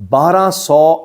1200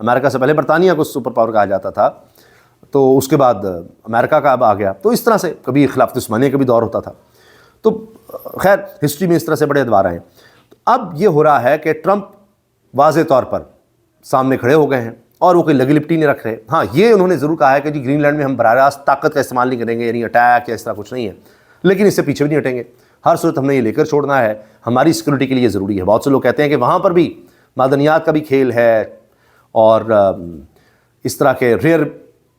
امریکہ سے پہلے برطانیہ کو سپر پاور کہا جاتا تھا، تو اس کے بعد امریکہ کا اب آ گیا. تو اس طرح سے کبھی خلافت عثمانیہ کا بھی دور ہوتا تھا. تو خیر ہسٹری میں اس طرح سے بڑے ادوار آئے ہیں. اب یہ ہو رہا ہے کہ ٹرمپ واضح طور پر سامنے کھڑے ہو گئے ہیں اور وہ کوئی لگی لپٹی نہیں رکھ رہے. ہاں یہ انہوں نے ضرور کہا ہے کہ جی گرین لینڈ میں ہم براہ راست طاقت کا استعمال نہیں کریں گے، یعنی اٹیک یا اس طرح کچھ نہیں ہے، لیکن اس سے پیچھے بھی نہیں ہٹیں گے. ہر صورت ہم نے یہ لے کر چھوڑنا ہے، ہماری سیکورٹی کے لیے ضروری ہے. بہت سے لوگ کہتے ہیں کہ وہاں پر بھی معدنیات کا بھی کھیل ہے اور اس طرح کے ریئر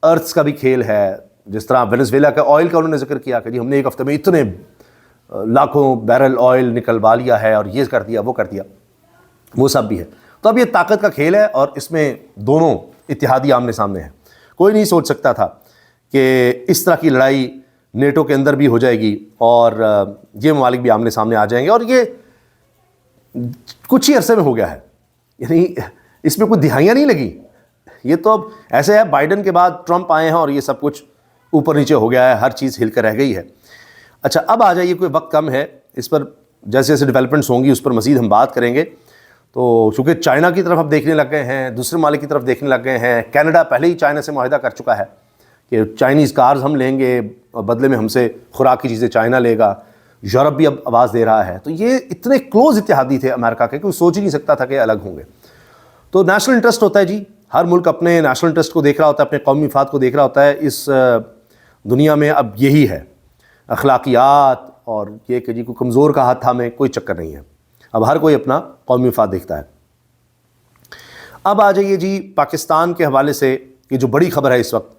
ارتھس کا بھی کھیل ہے. جس طرح وینزویلا کا آئل کا انہوں نے ذکر کیا کہ جی ہم نے ایک ہفتے میں اتنے لاکھوں بیرل آئل نکلوا لیا ہے اور یہ کر دیا وہ کر دیا، وہ سب بھی ہے. تو اب یہ طاقت کا کھیل ہے اور اس میں دونوں اتحادی آمنے سامنے ہیں. کوئی نہیں سوچ سکتا تھا کہ اس طرح کی لڑائی نیٹو کے اندر بھی ہو جائے گی اور یہ ممالک بھی آمنے سامنے آ جائیں گے، اور یہ کچھ ہی عرصے میں ہو گیا ہے. یعنی اس میں کوئی دہائیاں نہیں لگی. یہ تو اب ایسے ہے بائیڈن کے بعد ٹرمپ آئے ہیں اور یہ سب کچھ اوپر نیچے ہو گیا ہے، ہر چیز ہل کر رہ گئی ہے. اچھا اب آ جائیے، کوئی وقت کم ہے، اس پر جیسے جیسے ڈیولپمنٹس ہوں گی اس پر مزید ہم بات کریں گے. تو چونکہ چائنا کی طرف اب دیکھنے لگ گئے ہیں، دوسرے ممالک کی طرف دیکھنے لگ گئے ہیں. کینیڈا پہلے ہی چائنا سے معاہدہ کر چکا ہے کہ چائنیز کارز ہم لیں گے اور بدلے میں ہم سے خوراک کی چیزیں چائنا لے گا. یورپ بھی اب آواز دے رہا ہے. تو یہ اتنے کلوز اتحادی تھے امریکہ کے کہ وہ سوچ ہی نہیں سکتا تھا کہ الگ ہوں گے. تو نیشنل انٹرسٹ ہوتا ہے جی، ہر ملک اپنے نیشنل انٹرسٹ کو دیکھ رہا ہوتا ہے، اپنے قومی مفاد کو دیکھ رہا ہوتا ہے. اس دنیا میں اب یہی ہے، اخلاقیات اور یہ کہ جی کوئی کمزور کا ہاتھ تھامے کوئی چکر نہیں ہے. اب ہر کوئی اپنا قومی مفاد دیکھتا ہے. اب آ جائیے جی پاکستان کے حوالے سے یہ جو بڑی خبر ہے اس وقت،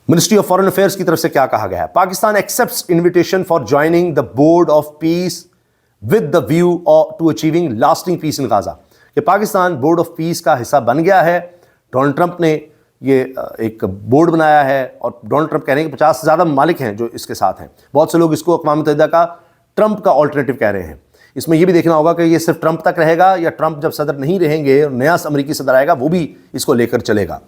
منسٹری آف فارن افیئرس کی طرف سے کیا کہا گیا ہے. Pakistan accepts invitation for joining the board of peace with the view to achieving lasting peace in Gaza. کہ پاکستان بورڈ آف پیس کا حصہ بن گیا ہے. ڈونلڈ ٹرمپ نے یہ ایک بورڈ بنایا ہے اور ڈونلڈ ٹرمپ کہہ رہے ہیں کہ 50 سے زیادہ ممالک ہیں جو اس کے ساتھ ہیں. بہت سے لوگ اس کو اقوام متحدہ کا ٹرمپ کا آلٹرنیٹو کہہ رہے ہیں. اس میں یہ بھی دیکھنا ہوگا کہ یہ صرف ٹرمپ تک رہے گا یا ٹرمپ جب صدر نہیں رہیں گے اور نیا امریکی صدر آئے گا وہ بھی اس کو لے کر چلے گا،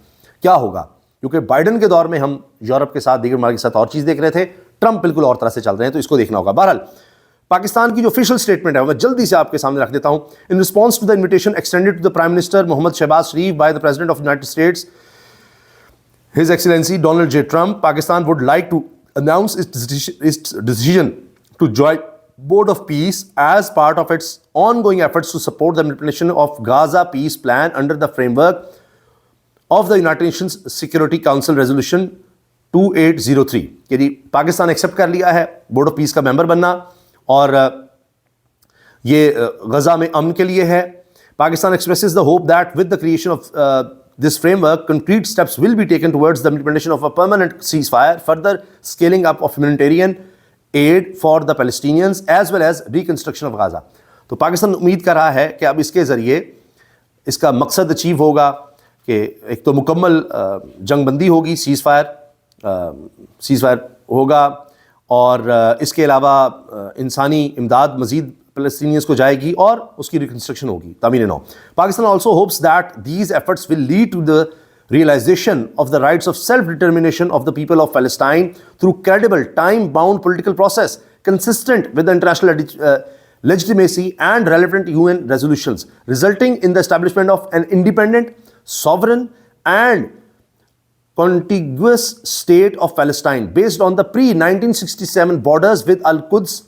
کیا ہوگا. کیونکہ بائیڈن کے دور میں ہم یورپ کے ساتھ دیگر ممالک کے ساتھ اور چیز دیکھ رہے تھے، ٹرمپ بالکل اور طرح سے چل رہے ہیں، تو اس کو دیکھنا ہوگا. بہرحال پاکستان کی جو آفیشیل سٹیٹمنٹ ہے وہ میں جلدی سے آپ کے سامنے رکھ دیتا ہوں. In response to the invitation extended to the prime minister Muhammad Shehbaz Sharif by the president of United States his excellency Donald J Trump, Pakistan would like to announce its decision to join Board of Peace as part of its ongoing efforts to support the implementation of Gaza peace plan under the framework of the United Nations Security Council Resolution 2803. کہ جی Pakistan accept کر لیا ہے board of پیس کا ممبر بننا اور یہ غزہ میں امن کے لیے ہے. Pakistan expresses the hope that with the creation of this framework, concrete steps will be taken towards the implementation of a permanent ceasefire, further scaling up of humanitarian aid for the Palestinians as well as reconstruction of Gaza. تو پاکستان امید کر رہا ہے کہ اب اس کے ذریعے اس کا مقصد اچیو ہوگا کہ ایک تو مکمل جنگ بندی ہوگی، سیز فائر ہوگا، اور اس کے علاوہ انسانی امداد مزید فلسطینیز کو جائے گی اور اس کی ریکنسٹرکشن ہوگی، تعمیر نو. Pakistan also hopes that these efforts will lead to the realization of the rights of self-determination of the people of Palestine through credible, time-bound political process consistent with the international legitimacy and relevant UN resolutions, resulting in the establishment of an independent, sovereign and contiguous state of Palestine based on the pre-1967 borders with Al-Quds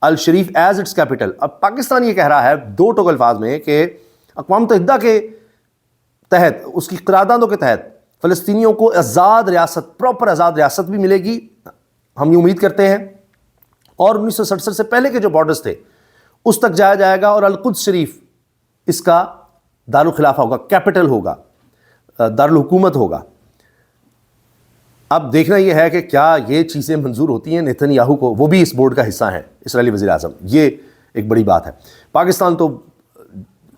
Al-Sharif as its capital. اب پاکستان یہ کہہ رہا ہے دو ٹوک الفاظ میں کہ اقوام متحدہ کے تحت، اس کی قراردادوں کے تحت فلسطینیوں کو آزاد ریاست، پراپر آزاد ریاست بھی ملے گی، ہم یہ امید کرتے ہیں، اور 1967 سے پہلے کے جو بارڈرز تھے اس تک جایا جائے گا، اور القدس شریف اس کا دارالخلافہ ہوگا، کیپٹل ہوگا، دارالحکومت ہوگا. اب دیکھنا یہ ہے کہ کیا یہ چیزیں منظور ہوتی ہیں نیتن یاہو کو، وہ بھی اس بورڈ کا حصہ ہیں، اسرائیلی وزیر اعظم. یہ ایک بڑی بات ہے. پاکستان تو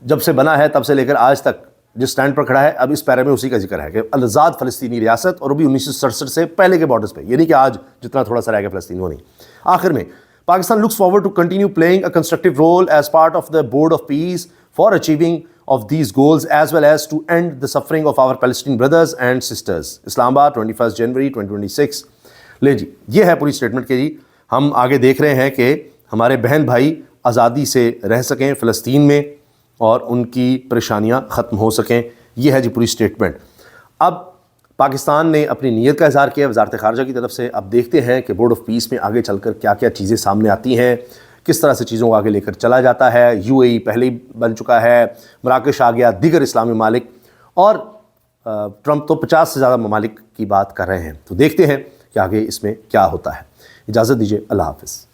جب سے بنا ہے تب سے لے کر آج تک جس سٹینڈ پر کھڑا ہے، اب اس پیرے میں اسی کا ذکر ہے کہ آزاد فلسطینی ریاست، اور وہ بھی 1967 سے پہلے کے بارڈرز پہ، یہ نہیں کہ آج جتنا تھوڑا سا رہ گیا فلسطین، وہ نہیں. آخر میں Pakistan looks forward to continue playing a constructive role as part of the board of peace for achieving of these goals as well as to end the suffering of our Palestine brothers and sisters. Islamabad 21 جنوری 2026. لے جی یہ ہے پوری statement کہ جی ہم آگے دیکھ رہے ہیں کہ ہمارے بہن بھائی آزادی سے رہ سکیں فلسطین میں اور ان کی پریشانیاں ختم ہو سکیں. یہ ہے جی پوری اسٹیٹمنٹ۔ اب پاکستان نے اپنی نیت کا اظہار کیا وزارت خارجہ کی طرف سے، اب دیکھتے ہیں کہ بورڈ آف پیس میں آگے چل کر کیا کیا چیزیں سامنے آتی ہیں، کس طرح سے چیزوں کو آگے لے کر چلا جاتا ہے۔ یو اے ای پہلے ہی بن چکا ہے، مراکش آ گیا، دیگر اسلامی ممالک، اور ٹرمپ تو 50 سے زیادہ ممالک کی بات کر رہے ہیں۔ تو دیکھتے ہیں کہ آگے اس میں کیا ہوتا ہے۔ اجازت دیجیے، اللہ حافظ۔